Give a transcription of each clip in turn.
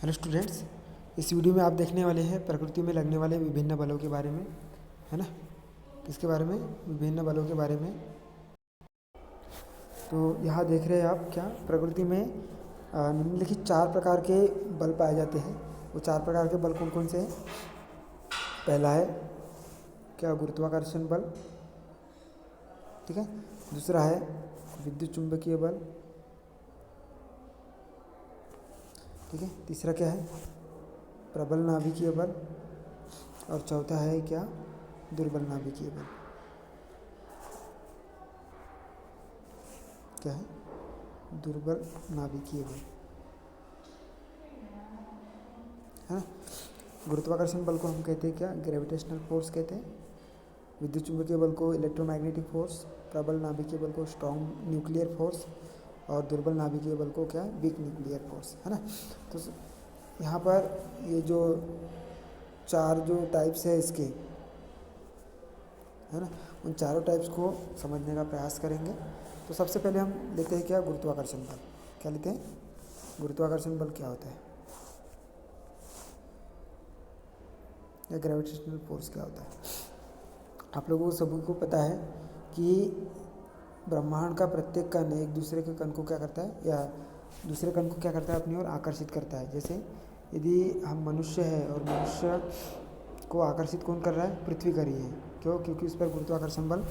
Hello students, इस video में आप देखने वाले हैं प्रकृति में लगने वाले विभिन्न बलों के बारे में, है ना। किसके बारे में? विभिन्न बलों के बारे में। तो यहाँ देख रहे हैं आप क्या प्रकृति में निम्नलिखित 4 प्रकार के बल पाए जाते हैं। वो 4 प्रकार के बल कौन कौन से हैं? पहला है क्या? गुरुत्वाकर्षण बल, ठीक है। दूसरा है विद्युत चुंबकीय बल, ठीक है। तीसरा क्या है? प्रबल नाभिकीय बल। और चौथा है क्या? दुर्बल नाभिकीय बल। क्या है? दुर्बल नाभिकीय बल, है ना। गुरुत्वाकर्षण बल को हम कहते हैं क्या? ग्रेविटेशनल फोर्स कहते हैं। विद्युत चुंबकीय बल को इलेक्ट्रोमैग्नेटिक फोर्स, प्रबल नाभिकीय बल को स्ट्रॉन्ग न्यूक्लियर फोर्स, और दुर्बल नाभिकीय बल को क्या? वीक न्यूक्लियर फोर्स, है ना। तो यहाँ पर ये जो 4 जो टाइप्स है इसके, है ना, उन चारों टाइप्स को समझने का प्रयास करेंगे। तो सबसे पहले हम लेते हैं क्या? गुरुत्वाकर्षण बल। क्या लेते हैं? गुरुत्वाकर्षण बल क्या होता है, या ग्रेविटेशनल फोर्स क्या होता है। आप लोगों को सभी को पता है कि ब्रह्मांड का प्रत्येक कण एक दूसरे के कण को क्या करता है, या दूसरे कण को क्या करता है? अपनी ओर आकर्षित करता है। जैसे यदि हम मनुष्य है और मनुष्य को आकर्षित कौन कर रहा है? पृथ्वी कर रही है। क्यों? क्योंकि उस पर गुरुत्वाकर्षण बल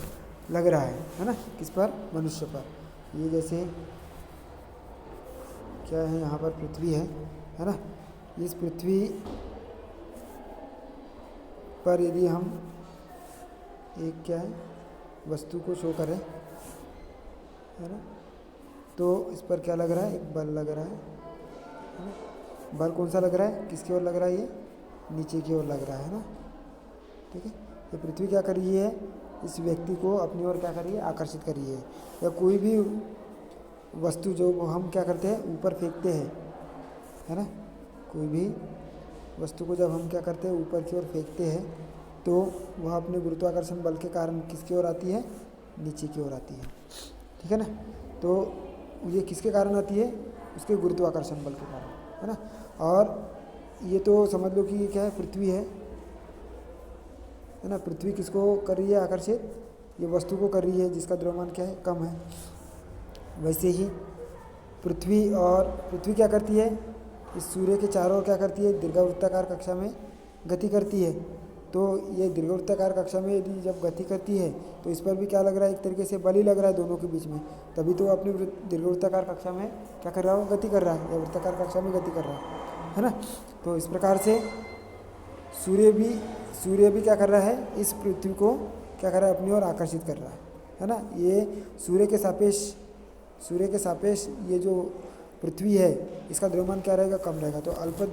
लग रहा है ना। किस पर? मनुष्य पर। ये जैसे क्या है, यहाँ पर पृथ्वी है ना। इस पृथ्वी पर यदि हम एक क्या है वस्तु को शो करें, है ना, तो इस पर क्या लग रहा है? एक बल लग रहा है ना। बल कौन सा लग रहा है? किसकी ओर लग रहा है? ये नीचे की ओर लग रहा है ना, ठीक है। ये पृथ्वी क्या कर रही है? इस व्यक्ति को अपनी ओर क्या कर रही है? आकर्षित कर रही है। या कोई भी वस्तु जो हम क्या करते हैं? ऊपर फेंकते हैं, है ना। कोई भी वस्तु को जब हम क्या करते हैं? ऊपर की ओर फेंकते हैं, तो वह अपने गुरुत्वाकर्षण बल के कारण किसकी ओर आती है? नीचे की ओर आती है, ठीक है ना। तो ये किसके कारण आती है? उसके गुरुत्वाकर्षण बल के कारण, है ना। और ये तो समझ लो कि ये क्या है? पृथ्वी है ना। पृथ्वी किसको कर रही है आकर्षित? ये वस्तु को कर रही है जिसका द्रव्यमान क्या है? कम है। वैसे ही पृथ्वी क्या करती है? इस सूर्य के चारों ओर क्या करती है? दीर्घवृत्ताकार कक्षा में गति करती है। तो ये दीर्घवृत्ताकार कक्षा में यदि जब गति करती है तो इस पर भी क्या लग रहा है? एक तरीके से बल ही लग रहा है दोनों के बीच में। तभी तो अपनी दीर्घवृत्ताकार कक्षा में क्या कर रहा हो? गति कर रहा है, या वृत्ताकार कक्षा में गति कर रहा है ना। तो इस प्रकार से सूर्य भी क्या कर रहा है? इस पृथ्वी को क्या कर रहा है? अपनी ओर आकर्षित कर रहा है ना। ये सूर्य के सापेक्ष ये जो पृथ्वी है इसका द्रव्यमान क्या रहेगा? कम रहेगा। तो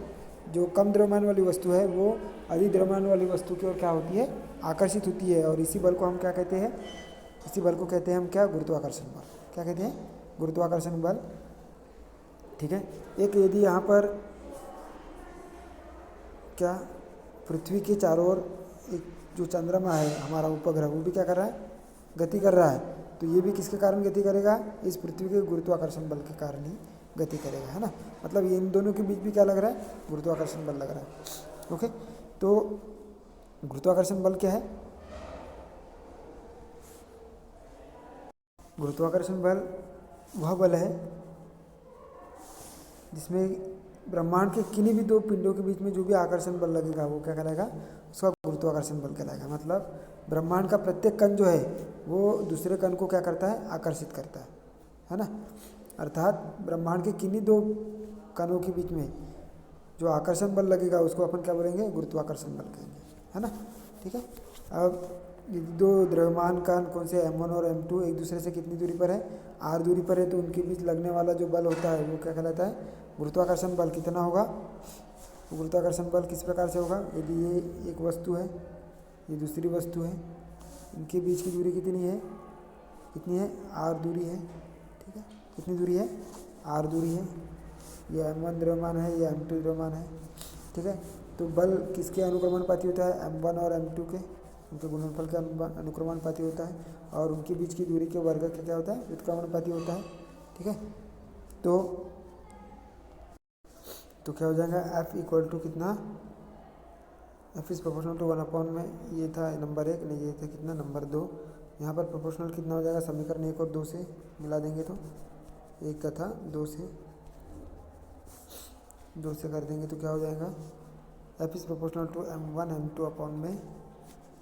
जो कम द्रव्यमान वाली वस्तु है वो अधिक द्रव्यमान वाली वस्तु की ओर क्या होती है? आकर्षित होती है। और इसी बल को हम क्या कहते हैं? इसी बल को कहते हैं हम क्या? गुरुत्वाकर्षण बल। क्या कहते हैं? गुरुत्वाकर्षण बल, ठीक है। एक यदि यहाँ पर क्या पृथ्वी के चारों ओर एक जो चंद्रमा है हमारा उपग्रह, वो भी क्या कर रहा है? गति कर रहा है। तो ये भी किसके कारण गति करेगा? इस पृथ्वी के गुरुत्वाकर्षण बल के कारण ही गति करेगा, है ना। मतलब ये इन दोनों के बीच भी क्या लग रहा है? गुरुत्वाकर्षण बल लग रहा है। ओके, तो गुरुत्वाकर्षण बल क्या है? गुरुत्वाकर्षण बल वह बल है जिसमें ब्रह्मांड के किन्हीं भी 2 पिंडों के बीच में जो भी आकर्षण बल लगेगा वो क्या कहलाएगा? उसका गुरुत्वाकर्षण बल कहलाएगा। मतलब ब्रह्मांड का प्रत्येक कण जो है वो दूसरे कण को क्या करता है? आकर्षित करता है ना। अर्थात ब्रह्मांड के किन्हीं 2 कणों के बीच में जो आकर्षण बल लगेगा उसको अपन क्या बोलेंगे? गुरुत्वाकर्षण बल कहेंगे, है ना, ठीक है। अब ये 2 द्रव्यमान कण कौन से? m1 और m2 एक दूसरे से कितनी दूरी पर है? r दूरी पर है। तो उनके बीच लगने वाला जो बल होता है वो क्या कहलाता है? गुरुत्वाकर्षण बल। कितना होगा गुरुत्वाकर्षण बल? किस प्रकार से होगा? यदि ये एक वस्तु है, ये दूसरी वस्तु है, इनके बीच की दूरी कितनी है? कितनी है? r दूरी है, ठीक है। कितनी दूरी है? r दूरी है। ये m1 द्रव्यमान है, ये m2 द्रव्यमान है, ठीक है। तो बल किसके अनुक्रमानुपाती होता है? m1 और m2 के, उनके गुणनफल के अनुक्रमानुपाती होता है। और उनके बीच की दूरी के वर्ग का क्या होता है? व्युत्क्रमानुपाती होता है, ठीक है। तो तो क्या हो जाएगा एफ इक्वल टू कितना, एफ इज़ प्रोपोर्शनल टू 1 में, ये था नंबर 1, नहीं ये था कितना नंबर 2। यहाँ पर प्रोपोर्शनल कितना हो जाएगा, समीकरण 1 और 2 से मिला देंगे तो 1 तथा 2 से कर देंगे तो क्या हो जाएगा, F is proportional to m1 m2 upon में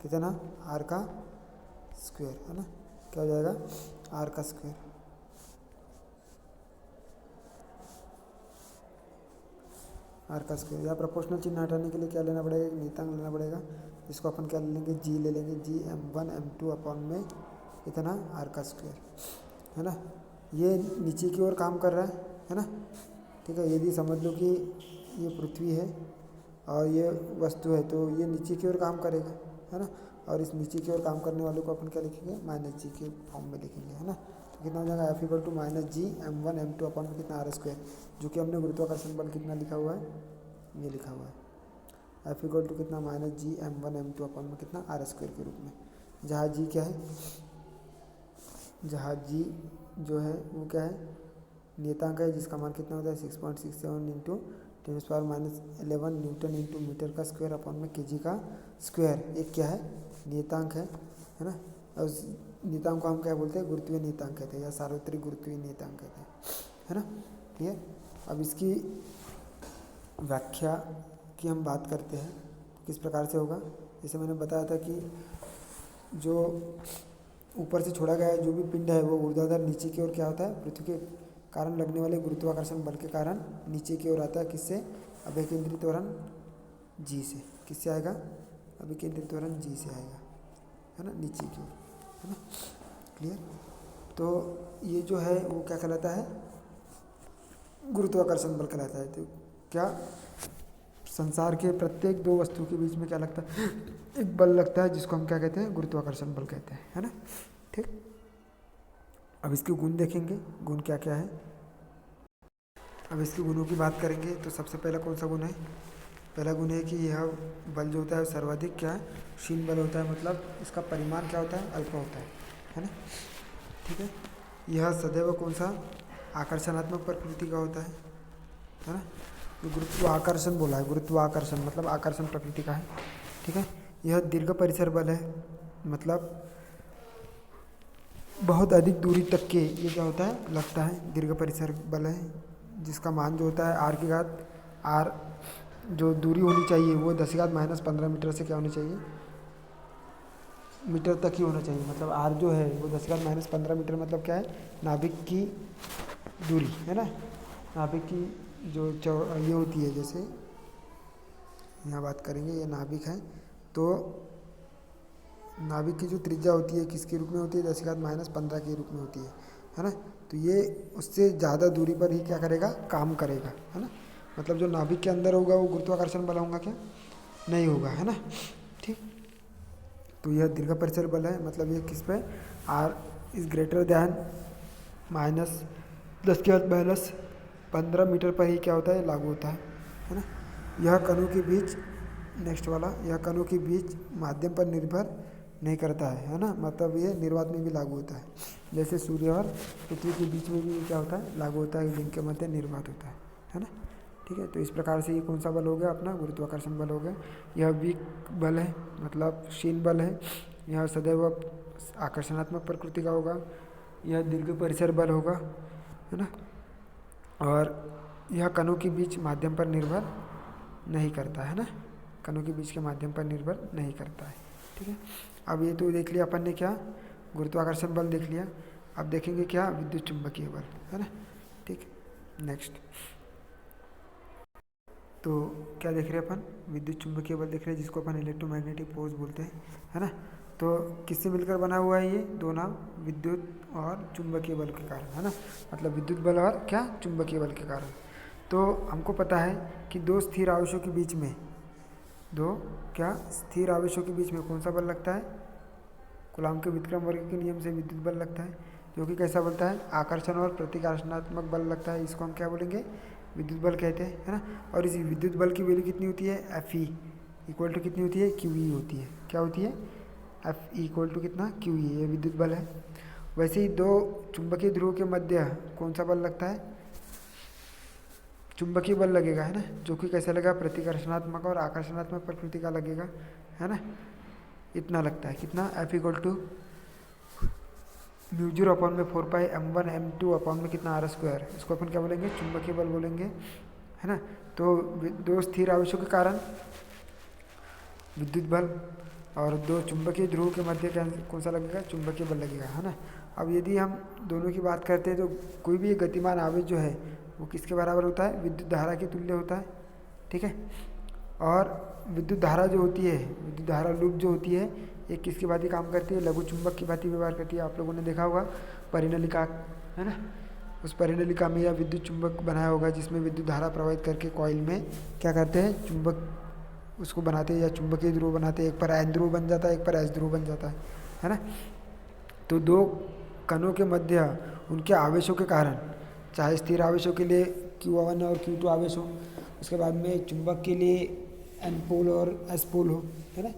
कितना आर का स्क्वायर, है ना, क्या हो जाएगा आर का स्क्वायर। आर का स्क्वायर, या प्रोपोर्शनल चिन्ह हटाने के लिए क्या लेना पड़ेगा, एक नियतांक लेना पड़ेगा, जिसको अपन क्या ले लेंगे, जी ले लेंगे, जी m1 m2 अपॉन में इतना आर का स्क्वायर, है ना। ये नीचे की ओर काम कर रहा है ना, ठीक है। यदि समझ लो कि ये पृथ्वी है और ये वस्तु है तो ये नीचे की ओर काम करेगा, है ना, और इस नीचे की ओर काम करने वाले को अपन क्या लिखेंगे, माइनस जी के फॉर्म में लिखेंगे, है ना। तो कितना हो जाएगा F equal to minus G m1 m2 upon में कितना आर स्क्वायर, जो कि हमने गुरुत्वाकर्षण बल कितना लिखा हुआ है, ये लिखा हुआ है एफ इक्वल टू कितना minus G m1 m2 upon में कितना आर स्क्वायर के रूप में, जहाँ जी क्या है, जहाँ जी जो है वो क्या है, नियतांक है, जिसका मान कितना होता है 6.67 इंटू 10⁻11 न्यूटन इंटू मीटर का स्क्वायर अपॉन में केजी का स्क्वायर, एक क्या है नियतांक है ना। और उस नियतांक को हम क्या बोलते हैं, गुरुत्वीय नियतांक कहते हैं या सार्वत्रिक गुरुत्वीय नियतांक कहते हैं, है ना, क्लियर। अब इसकी व्याख्या की हम बात करते हैं तो किस प्रकार से होगा, जैसे मैंने बताया था कि जो ऊपर से छोड़ा गया जो भी पिंड है वो ऊर्ध्वाधर नीचे की ओर क्या होता है, पृथ्वी के कारण लगने वाले गुरुत्वाकर्षण बल के कारण नीचे की ओर आता है, किससे, अभिकेंद्रित त्वरण जी से, किससे आएगा, अभिकेंद्रित त्वरण जी से आएगा, है ना, नीचे की ओर, है ना, क्लियर। तो ये जो है वो क्या कहलाता है, गुरुत्वाकर्षण बल कहलाता है। तो क्या संसार के प्रत्येक दो वस्तु के बीच में क्या लगता है, एक बल लगता है, जिसको हम क्या कहते हैं, गुरुत्वाकर्षण बल कहते हैं, है ना, ठीक। अब इसके गुण देखेंगे, गुण क्या क्या है। अब इसके गुणों की बात करेंगे तो सबसे पहला कौन सा गुण है, पहला गुण है कि यह बल जो होता है सर्वाधिक क्या है, क्षीण बल होता है, मतलब इसका परिमाण क्या होता है, अल्प होता है ना, ठीक है। यह सदैव कौन सा, आकर्षणात्मक प्रकृति का होता है ना। जो गुरुत्वाकर्षण बोला है, गुरुत्वाकर्षण मतलब आकर्षण प्रकृति का है, ठीक है। यह दीर्घ परिसर बल है, मतलब बहुत अधिक दूरी तक के ये क्या होता है, लगता है, दीर्घ परिसर बल है, जिसका मान जो होता है आर की घात, आर जो दूरी होनी चाहिए वो 10⁻−15 मीटर से क्या होनी चाहिए, मीटर तक ही होना चाहिए, मतलब आर जो है वो 10⁻−15 मीटर, मतलब क्या है, नाभिक की दूरी, है ना, नाभिक की जो ये होती है, जैसे यहाँ बात करेंगे, ये नाभिक है, तो नाभिक की जो त्रिज्या होती है किसके रूप में होती है, 10⁻15 के रूप में होती है ना। तो ये उससे ज़्यादा दूरी पर ही क्या करेगा, काम करेगा, है ना, मतलब जो नाभिक के अंदर होगा वो गुरुत्वाकर्षण बल होगा क्या, नहीं होगा, है ना, ठीक। तो यह दीर्घ परिसर बल है, मतलब ये किस पे, R is greater than -10⁻15 metre पर ही क्या होता है, लागू होता है ना। यह कणों के बीच, नेक्स्ट वाला, यह कणों के बीच माध्यम पर निर्भर नहीं करता है ना, मतलब ये निर्वात में भी लागू होता है, जैसे सूर्य और पृथ्वी के बीच में भी क्या होता है, लागू होता है, जिनके मध्य निर्वात होता है ना, ठीक है। तो इस प्रकार से ये कौन सा बल हो गया, अपना गुरुत्वाकर्षण बल हो गया। यह वीक बल है, मतलब क्षीण बल है, यह सदैव आकर्षणात्मक प्रकृति का होगा, यह दीर्घ परिसर बल होगा, है ना, और यह कणों के बीच माध्यम पर निर्भर नहीं करता है ना, कणों के बीच के माध्यम पर निर्भर नहीं करता है, ठीक है। अब ये तो देख लिया अपन ने, क्या गुरुत्वाकर्षण बल देख लिया, अब देखेंगे क्या, विद्युत चुंबकीय बल, है ना, ठीक। नेक्स्ट तो क्या देख रहे हैं अपन, विद्युत चुंबकीय बल देख रहे हैं, जिसको अपन इलेक्ट्रोमैग्नेटिक फोर्स बोलते हैं, है ना। तो किससे मिलकर बना हुआ है ये दो नाम, विद्युत और चुंबकीय बल के कारण, है ना, मतलब विद्युत बल और क्या, चुंबकीय बल के कारण। तो हमको पता है कि दो स्थिर आवेशों के बीच में, दो क्या स्थिर आवेशों के बीच में कौन सा बल लगता है, कूलॉम के व्युत्क्रम वर्ग के नियम से विद्युत बल लगता है, जो कि कैसा बोलता है, आकर्षण और प्रतिकर्षणात्मक बल लगता है, इसको हम क्या बोलेंगे, विद्युत बल कहते हैं, है ना। और इस विद्युत बल की वैल्यू कितनी होती है, एफ ई इक्वल टू कितनी होती है, क्यू ई होती है, क्या होती है, एफ ई इक्वल टू कितना, क्यू ई, ये विद्युत बल है। वैसे ही दो चुंबकीय ध्रुव के मध्य कौन सा बल लगता है, चुंबकीय बल लगेगा, है ना, जो कि कैसा लगेगा, प्रतिकर्षणात्मक और आकर्षणात्मक प्रकृति का लगेगा, है ना। इतना लगता है, कितना, F equal to mu 0/4πm1m2 upon में कितना r², इसको अपन क्या बोलेंगे, चुंबकीय बल बोलेंगे, है ना। तो दो स्थिर आवेशों के कारण विद्युत बल और दो चुंबकीय ध्रुव के मध्य कौन सा लगेगा, चुंबकीय बल लगेगा, है ना। अब यदि हम दोनों की बात करते हैं तो कोई भी एक गतिमान आवेश जो है वो किसके बराबर होता है, विद्युत धारा के तुल्य होता है, ठीक है। और विद्युत धारा जो होती है, विद्युत धारा लूप जो होती है, ये किसकी भांति काम करती है, लघु चुंबक की भांति व्यवहार करती है। आप लोगों ने देखा होगा परिनलिका, है ना, उस परिनलिका में यह विद्युत चुंबक बनाया होगा जिसमें विद्युत धारा प्रवाहित करके कॉइल में क्या करते हैं, चुंबक उसको बनाते हैं या चुंबकीय ध्रुव बनाते हैं। एक पर एन ध्रुव बन जाता है, एक पर एस ध्रुव बन जाता है ना। तो दो कणों के मध्य उनके आवेशों के कारण, चाहे स्थिर आवेशों के लिए Q1 और Q2 आवेश हो, उसके बाद में चुंबक के लिए N पोल और S पोल हो, है ना।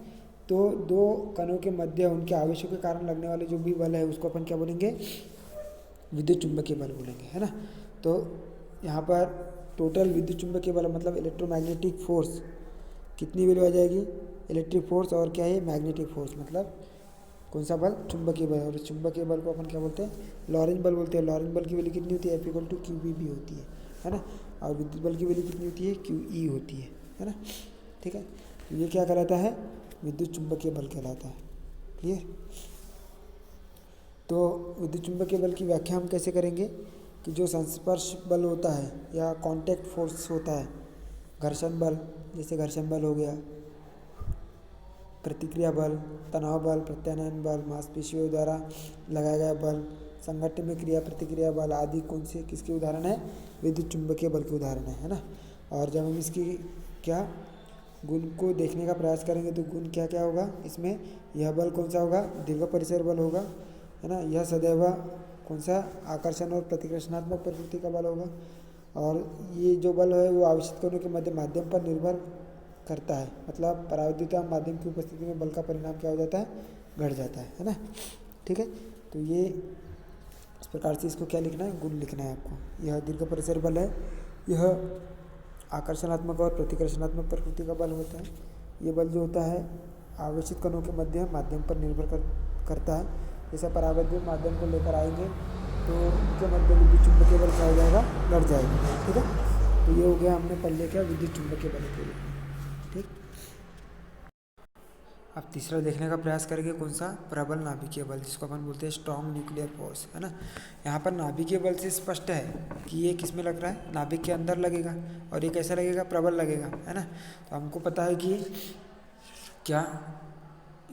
तो दो कणों के मध्य उनके आवेशों के कारण लगने वाले जो भी बल है उसको अपन क्या बोलेंगे, विद्युत चुंबकीय बल बोलेंगे, है ना। तो यहाँ पर टोटल विद्युत चुंबकीय बल मतलब इलेक्ट्रोमैग्नेटिक फोर्स कितनी वैल्यू आ जाएगी, इलेक्ट्रिक फोर्स और क्या है, मैग्नेटिक फोर्स, मतलब कौन सा बल, चुंबकीय बल। और चुंबकीय बल को अपन क्या बोलते हैं, लॉरेंज बल बोलते हैं। लॉरेंज बल की वैल्यू कितनी होती है, F इक्वल टू QB होती है ना। और विद्युत बल की वैल्यू कितनी होती है, QE होती है ना, ठीक है। तो ये क्या कहलाता है, विद्युत चुंबकीय बल कहलाता है, क्लियर। तो विद्युत चुंबकीय बल की व्याख्या हम कैसे करेंगे कि जो संस्पर्श बल होता है या कॉन्टैक्ट फोर्स होता है, घर्षण बल, जैसे घर्षण बल हो गया, प्रतिक्रिया बल, तनाव बल, प्रत्यानयन बल, मांसपेशियों द्वारा लगाया गया बल, संघट्य में क्रिया प्रतिक्रिया बल आदि कौन से किसके उदाहरण है, विद्युत चुंबकीय बल के उदाहरण है ना। और जब हम इसकी क्या गुण को देखने का प्रयास करेंगे तो गुण क्या क्या होगा इसमें, यह बल कौन सा होगा, दीर्घ परिसर बल होगा, है ना। यह सदैव कौन सा, आकर्षण और प्रतिकर्षणात्मक प्रकृति का बल होगा। और ये जो बल है वो आवेशित कणों के मध्य माध्यम पर निर्भर करता है, मतलब पराविद्युत माध्यम की उपस्थिति में बल का परिणाम क्या हो जाता है, घट जाता है ना, ठीक है। तो ये इस प्रकार से इसको क्या लिखना है, गुण लिखना है आपको। यह दीर्घ परिसर बल है, यह आकर्षणात्मक और प्रतिकर्षणात्मक प्रकृति का बल होता है। ये बल जो होता है आवेशित कणों के मध्य माध्यम पर निर्भर करता है। जैसे पराविद्युत माध्यम को लेकर आएंगे तो उनके मध्य विद्युत चुंबकीय बल क्या हो जाएगा, घट जाएगा, ठीक है। तो ये हो गया, हमने पढ़ लिया क्या, विद्युत चुंबकीय बल के लिए, ठीक। अब तीसरा देखने का प्रयास करेंगे कौन सा, प्रबल नाभिकीय बल, जिसको अपन बोलते हैं स्ट्रॉन्ग न्यूक्लियर फोर्स, है ना। यहाँ पर नाभिकीय बल से स्पष्ट है कि ये किस में लग रहा है, नाभिक के अंदर लगेगा, और ये कैसा लगेगा, प्रबल लगेगा, है ना। तो हमको पता है कि क्या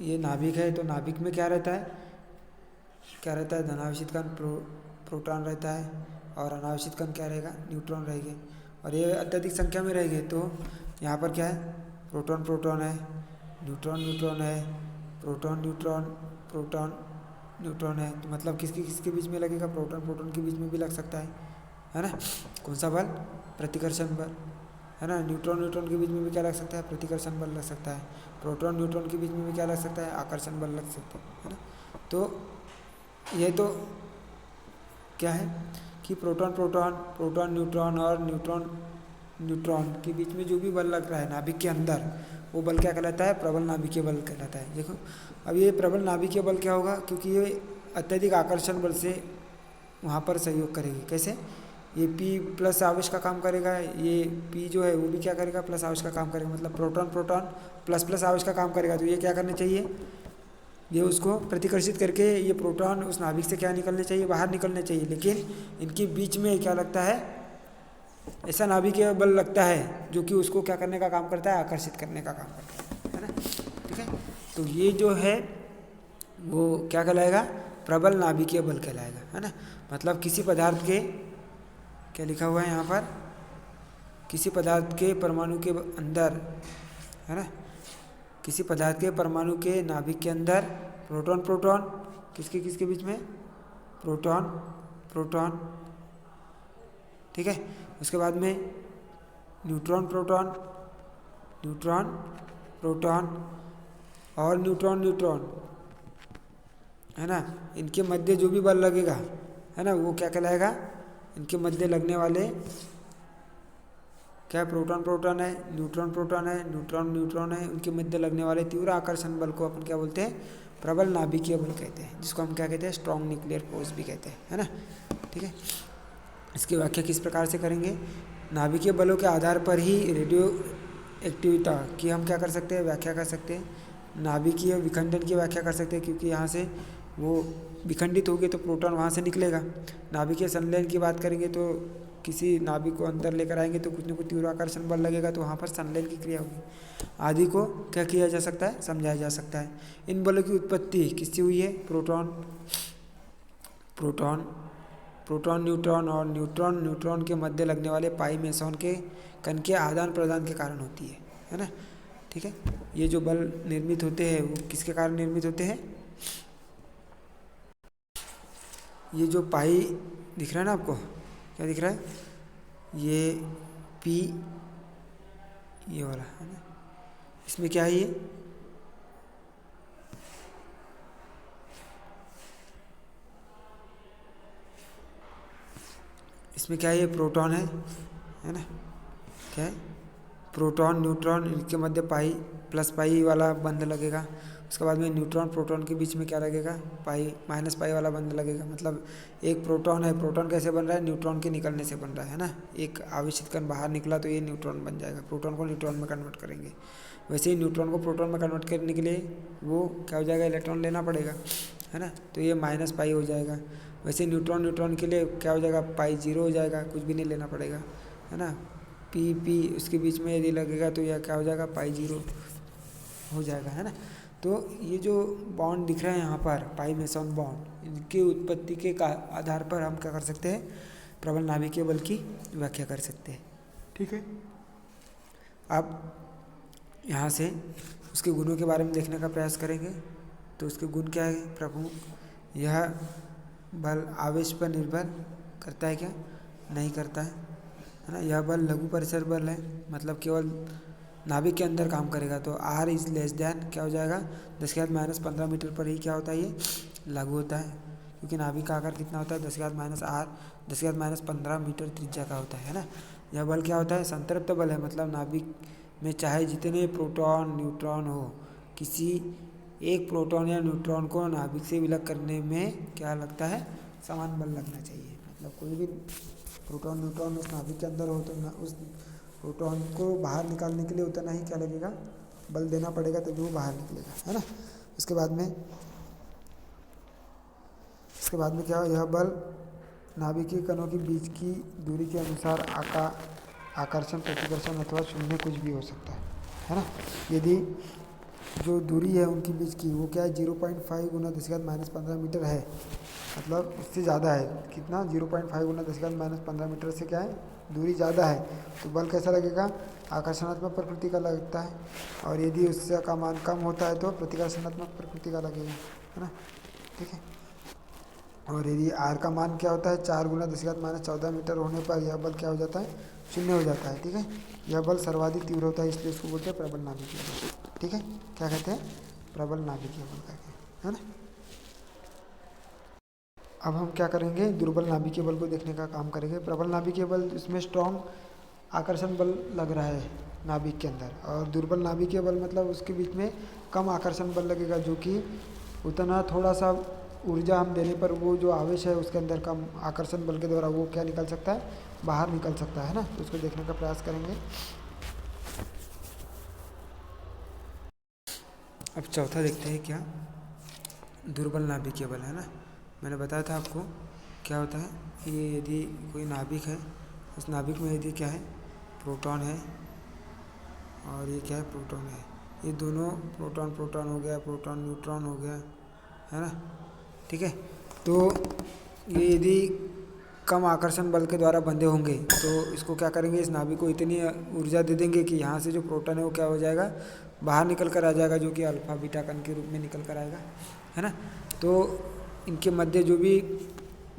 ये नाभिक है, तो नाभिक में क्या रहता है, क्या रहता है, धनावेशित कण प्रोटॉन रहता है, और अनावेशित कण क्या रहेगा, न्यूट्रॉन रहेंगे। और ये अत्यधिक संख्या में रहेंगे तो यहाँ पर क्या है, प्रोटॉन प्रोटॉन है, न्यूट्रॉन न्यूट्रॉन है, प्रोटॉन न्यूट्रॉन, प्रोटॉन न्यूट्रॉन है। तो मतलब किसके किसके बीच में लगेगा, प्रोटॉन प्रोटॉन के बीच में भी लग सकता है ना। कौन सा बल, प्रतिकर्षण बल, है ना। न्यूट्रॉन न्यूट्रॉन के बीच में भी क्या लग सकता है, प्रतिकर्षण बल लग सकता है। प्रोटॉन न्यूट्रॉन के बीच में भी क्या लग सकता है, आकर्षण बल लग सकता है ना। तो ये तो क्या है कि प्रोटॉन प्रोटॉन, प्रोटॉन न्यूट्रॉन और न्यूट्रॉन न्यूट्रॉन के बीच में जो भी बल लग रहा है नाभिक के अंदर, वो बल क्या कहलाता है, प्रबल नाभिकीय बल कहलाता है। देखो अब ये प्रबल नाभिकीय बल क्या होगा, क्योंकि ये अत्यधिक आकर्षण बल से वहाँ पर सहयोग करेगी। कैसे, ये P प्लस आवेश का काम करेगा, ये P जो है वो भी क्या करेगा, प्लस आवेश का काम करेगा, मतलब प्रोटॉन प्रोटॉन प्लस प्लस आवेश का काम करेगा। तो ये क्या करना चाहिए, ये उसको प्रतिकर्षित करके ये प्रोटॉन उस नाभिक से क्या निकलने चाहिए, बाहर निकलने चाहिए। लेकिन इनके बीच में क्या लगता है, ऐसा नाभिकीय बल लगता है जो कि उसको क्या करने का काम करता है, आकर्षित करने का काम करता है ना, ठीक है। तो ये जो है वो क्या कहलाएगा, प्रबल नाभिकीय बल कहलाएगा, है ना। मतलब किसी पदार्थ के, क्या लिखा हुआ है यहाँ पर, किसी पदार्थ के परमाणु के अंदर, है ना, किसी पदार्थ के परमाणु के नाभिक के अंदर प्रोटॉन प्रोटॉन, किसके किसके बीच में, प्रोटॉन प्रोटॉन, ठीक है। उसके बाद में न्यूट्रॉन प्रोटॉन, न्यूट्रॉन प्रोटॉन और न्यूट्रॉन न्यूट्रॉन, है ना। इनके मध्य जो भी बल लगेगा, है ना, वो क्या कहलाएगा, इनके मध्य लगने वाले क्या प्रोटॉन प्रोटॉन है, न्यूट्रॉन प्रोटॉन है, न्यूट्रॉन न्यूट्रॉन है, उनके मध्य लगने वाले तीव्र आकर्षण बल को अपन क्या बोलते हैं, प्रबल नाभिकीय बल कहते हैं, जिसको हम क्या कहते हैं, स्ट्रॉन्ग न्यूक्लियर फोर्स भी कहते हैं, है ना। ठीक है, इसकी व्याख्या किस प्रकार से करेंगे, नाभिकीय बलों के आधार पर ही रेडियो एक्टिविटी की हम क्या कर सकते हैं, व्याख्या कर सकते हैं। नाभिकीय विखंडन की व्याख्या कर सकते हैं, क्योंकि यहाँ से वो विखंडित होगी तो प्रोटॉन वहाँ से निकलेगा। नाभिकीय संलयन की बात करेंगे तो किसी नाभिक को अंदर लेकर आएंगे तो कुछ न कुछ तीव्र आकर्षण बल लगेगा, तो वहाँ पर संलयन की क्रिया होगी। आदि को क्या किया जा सकता है, समझाया जा सकता है। इन बलों की उत्पत्ति किससे हुई है, प्रोटॉन न्यूट्रॉन और न्यूट्रॉन न्यूट्रॉन के मध्य लगने वाले पाई मेसॉन के कण के आदान प्रदान के कारण होती है ना। ठीक है, ये जो बल निर्मित होते हैं वो किसके कारण निर्मित होते हैं, ये जो पाई दिख रहा है ना आपको, क्या दिख रहा है, ये पी, ये वाला है ना, इसमें क्या है, ये इसमें क्या है, ये प्रोटॉन है ना, क्या है, प्रोटॉन न्यूट्रॉन, इनके मध्य पाई प्लस पाई वाला बंध लगेगा। उसके बाद में न्यूट्रॉन प्रोटॉन के बीच में क्या लगेगा, पाई माइनस पाई वाला बंध लगेगा। मतलब एक प्रोटॉन है, प्रोटॉन कैसे बन रहा है, न्यूट्रॉन के निकलने से बन रहा है ना। एक आवेशित कण बाहर निकला तो ये न्यूट्रॉन बन जाएगा, प्रोटॉन को न्यूट्रॉन में कन्वर्ट करेंगे। वैसे ही न्यूट्रॉन को प्रोटॉन में कन्वर्ट करने के लिए वो क्या हो जाएगा, इलेक्ट्रॉन लेना पड़ेगा, है ना, तो ये माइनस पाई हो जाएगा। वैसे न्यूट्रॉन न्यूट्रॉन के लिए क्या हो जाएगा, पाई जीरो हो जाएगा, कुछ भी नहीं लेना पड़ेगा, है ना। पी पी उसके बीच में यदि लगेगा तो यह क्या हो जाएगा, पाई जीरो हो जाएगा, है ना। तो ये जो बॉन्ड दिख रहा है यहाँ पर, पाई मेसॉन बॉन्ड, इनकी उत्पत्ति के आधार पर हम क्या कर सकते हैं, प्रबल नाभिकीय बल की व्याख्या कर सकते हैं। ठीक है, अब यहाँ से उसके गुणों के बारे में देखने का प्रयास करेंगे। तो उसके गुण क्या है, प्रमुख, यह बल आवेश पर निर्भर करता है क्या, नहीं करता है ना। यह बल लघु परिसर बल है, मतलब केवल नाभिक के अंदर काम करेगा। तो आर इज लेस दैन क्या हो जाएगा, 10⁻⁻15 मीटर पर ही क्या होता है, ये लागू होता है, क्योंकि नाभिक का आकार कितना होता है, 10⁻⁻15 मीटर त्रिज्या का होता है ना। यह बल क्या होता है, संतृप्त बल है, मतलब नाभिक में चाहे जितने प्रोटॉन न्यूट्रॉन हो, किसी एक प्रोटॉन या न्यूट्रॉन को नाभिक से विलग करने में क्या लगता है, समान बल लगना चाहिए। मतलब कोई भी प्रोटॉन न्यूट्रॉन उस नाभिक के अंदर हो तो उस प्रोटॉन को बाहर निकालने के लिए उतना ही क्या लगेगा, बल देना पड़ेगा, तभी वो बाहर निकलेगा, है ना। उसके बाद में क्या हो, यह बल नाभिकीय कणों के बीच की दूरी के अनुसार आकर्षण प्रतिकर्षण अथवा शून्य कुछ भी हो सकता है ना। यदि जो दूरी है उनके बीच की वो क्या है, 0.5 गुना 10⁻15 मीटर है, मतलब इससे ज़्यादा है, कितना, 0.5 गुना 10⁻15 मीटर से क्या है, दूरी ज़्यादा है, तो बल कैसा लगेगा, आकर्षणात्मक प्रकृति का लगता है। और यदि उससे का मान कम होता है तो प्रतिकर्षणात्मक प्रकृति का लगेगा, है ना। ठीक है, और यदि आर का मान क्या होता है, 4 गुना 10⁻14 मीटर होने पर यह बल क्या हो जाता है, शून्य हो जाता है। ठीक है, यह बल सर्वाधिक तीव्र होता है, इसलिए इसको बोलते हैं प्रबल नाभिकीय बल। ठीक है, क्या कहते हैं, प्रबल नाभिकीय बल कहते हैं, है ना। अब हम क्या करेंगे, दुर्बल नाभिकीय बल को देखने का काम करेंगे। प्रबल नाभिकीय बल, इसमें स्ट्रॉन्ग आकर्षण बल लग रहा है नाभिक के अंदर, और दुर्बल नाभिकीय बल मतलब उसके बीच में कम आकर्षण बल लगेगा, जो कि उतना थोड़ा सा ऊर्जा हम देने पर वो जो आवेश है उसके अंदर कम आकर्षण बल के द्वारा वो क्या निकल सकता है, बाहर निकल सकता है ना। तो उसको देखने का प्रयास करेंगे। अब चौथा देखते हैं, क्या, दुर्बल नाभिकीय बल, है ना। मैंने बताया था आपको क्या होता है, ये यदि कोई नाभिक है, उस नाभिक में यदि क्या है, प्रोटॉन है और ये क्या है, प्रोटॉन है, ये दोनों प्रोटॉन प्रोटॉन हो गया, प्रोटॉन न्यूट्रॉन हो गया, है ना। ठीक है, तो ये यदि कम आकर्षण बल के द्वारा बंधे होंगे तो इसको क्या करेंगे, इस नाभिक को इतनी ऊर्जा दे देंगे कि यहाँ से जो प्रोटॉन है वो क्या हो जाएगा, बाहर निकल कर आ जाएगा, जो कि अल्फा बीटा कण के रूप में निकल कर आएगा, है ना। तो इनके मध्य जो भी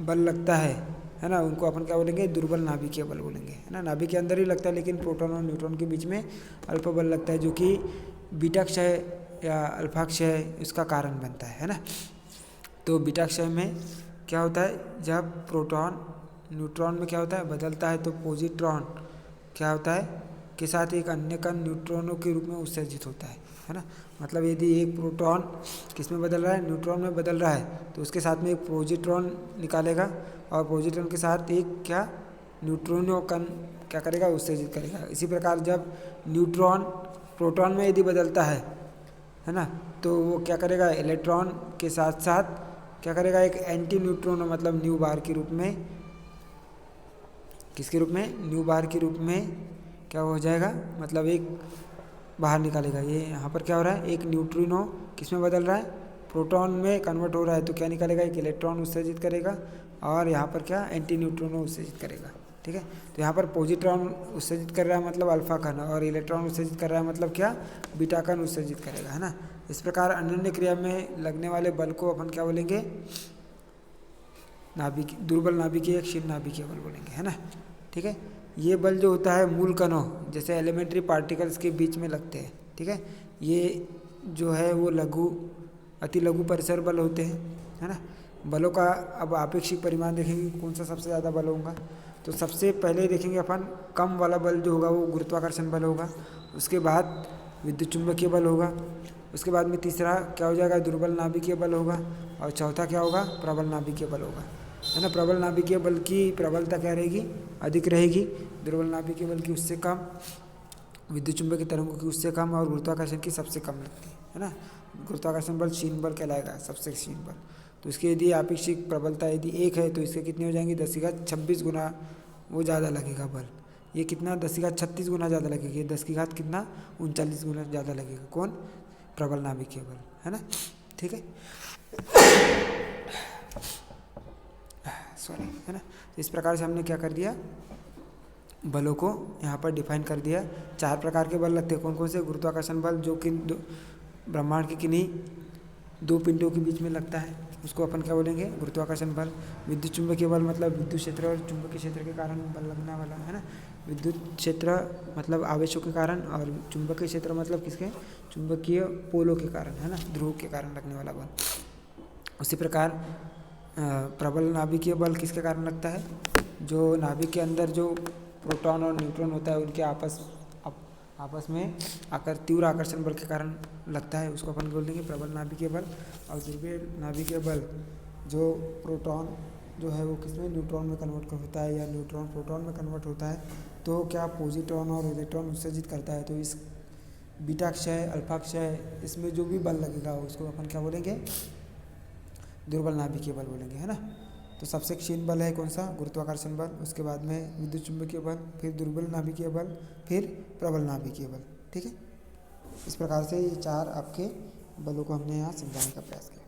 बल लगता है ना, उनको अपन क्या बोलेंगे, दुर्बल नाभिकीय बल बोलेंगे, है ना। नाभिक के अंदर ही लगता है, लेकिन प्रोटॉन और न्यूट्रॉन के बीच में अल्फा बल लगता है, जो कि बीटा क्षय या अल्फा क्षय इसका कारण बनता है ना। तो बीटा क्षय में क्या होता है, जब प्रोटॉन न्यूट्रॉन में क्या होता है, बदलता है, तो क्या होता है के साथ एक अन्य कण न्यूट्रॉनों के रूप में उत्सर्जित होता है ना। मतलब यदि एक प्रोटॉन किस में बदल रहा है, न्यूट्रॉन में बदल रहा है, तो उसके साथ में एक पॉजिट्रॉन निकालेगा और पॉजिट्रॉन के साथ एक क्या न्यूट्रॉनो कण क्या करेगा, उत्सर्जित करेगा। इसी प्रकार जब न्यूट्रॉन प्रोटॉन में यदि बदलता है ना, तो वो क्या करेगा, इलेक्ट्रॉन के साथ साथ क्या करेगा, एक एंटी न्यूट्रॉनो मतलब न्यू बार के रूप में, किसके रूप में, न्यू बार के रूप में क्या हो जाएगा, मतलब एक बाहर निकालेगा। ये यहाँ पर क्या हो रहा है, एक न्यूट्रिनो किस में बदल रहा है, प्रोटॉन में कन्वर्ट हो रहा है, तो क्या निकालेगा, एक इलेक्ट्रॉन उत्सर्जित करेगा और यहाँ पर क्या एंटी न्यूट्रिनो उत्सर्जित करेगा। ठीक है, तो यहाँ पर पॉजिट्रॉन उत्सर्जित कर रहा है मतलब अल्फा कण, और इलेक्ट्रॉन उत्सर्जित कर रहा है मतलब क्या, बीटा कण उत्सर्जित करेगा, है ना। इस प्रकार अन्योन्य क्रिया में लगने वाले बल को अपन क्या बोलेंगे, नाभिक, दुर्बल नाभिकीय क्षीण नाभिकीय बल बोलेंगे, है ना। ठीक है, ये बल जो होता है मूल कणों जैसे एलिमेंट्री पार्टिकल्स के बीच में लगते हैं। ठीक है, ये जो है वो लघु अति लघु परिसर बल होते हैं, है ना। बलों का अब आपेक्षिक परिमाण देखेंगे, कौन सा सबसे ज़्यादा बल होगा, तो सबसे पहले देखेंगे अपन कम वाला बल जो होगा वो गुरुत्वाकर्षण बल होगा, उसके बाद विद्युत चुंबकीय बल होगा, उसके बाद में तीसरा क्या हो जाएगा, दुर्बल नाभिकीय बल होगा, और चौथा क्या होगा, प्रबल नाभिकीय बल होगा, है ना। प्रबल नाभिकीय बल की प्रबलता क्या रहेगी, अधिक रहेगी, दुर्बल नाभिकीय बल की उससे कम, विद्युत चुंबकीय तरंगों की उससे कम, और गुरुत्वाकर्षण की सबसे कम लगती है ना। गुरुत्वाकर्षण बल क्षीण बल कहलाएगा, सबसे क्षीण बल। तो इसके यदि आपेक्षिक प्रबलता यदि 1 है तो इसके कितनी हो जाएंगी, 10⁻26 गुना वो ज़्यादा लगेगा बल। ये कितना 10⁻36 गुना ज़्यादा लगेगा, ये 10 की घात कितना 39 गुना ज़्यादा लगेगा, कौन, प्रबल नाभिकीय बल, है ना। ठीक है, सॉरी, है ना। इस प्रकार से हमने क्या कर दिया, बलों को यहाँ पर डिफाइन कर दिया। 4 प्रकार के बल लगते हैं, कौन कौन से, गुरुत्वाकर्षण बल जो कि ब्रह्मांड के किन्हीं 2 पिंडों के बीच में लगता है, उसको अपन क्या बोलेंगे, गुरुत्वाकर्षण बल। विद्युत चुंबकीय बल मतलब विद्युत क्षेत्र और चुंबकीय क्षेत्र के कारण बल लगने वाला, है ना। विद्युत क्षेत्र मतलब आवेशों के कारण, और चुंबकीय क्षेत्र मतलब किसके, चुंबकीय पोलों के कारण, है ना, ध्रुव के कारण लगने वाला बल। उसी प्रकार प्रबल नाभिकीय बल किसके कारण लगता है, जो नाभिक के अंदर जो प्रोटॉन और न्यूट्रॉन होता है उनके आपस में आकर तीव्र आकर्षण बल के कारण लगता है, उसको अपन बोल देंगे प्रबल नाभिकीय बल। और दुर्बल नाभिकीय बल जो प्रोटॉन जो है वो किसमें, न्यूट्रॉन में कन्वर्ट होता है, या न्यूट्रॉन प्रोटॉन में कन्वर्ट होता है, तो क्या पॉजिट्रॉन और इलेक्ट्रॉन उत्सर्जित करता है, तो इस बीटा क्षय अल्फा क्षय इसमें जो भी बल लगेगा उसको अपन क्या बोलेंगे, दुर्बल नाभिकीय बल बोलेंगे, है ना। तो सबसे क्षीण बल है कौन सा, गुरुत्वाकर्षण बल, उसके बाद में विद्युत चुंबकीय बल, फिर दुर्बल नाभिकीय बल, फिर प्रबल नाभिकीय बल। ठीक है, इस प्रकार से ये 4 आपके बलों को हमने यहाँ समझाने का प्रयास किया।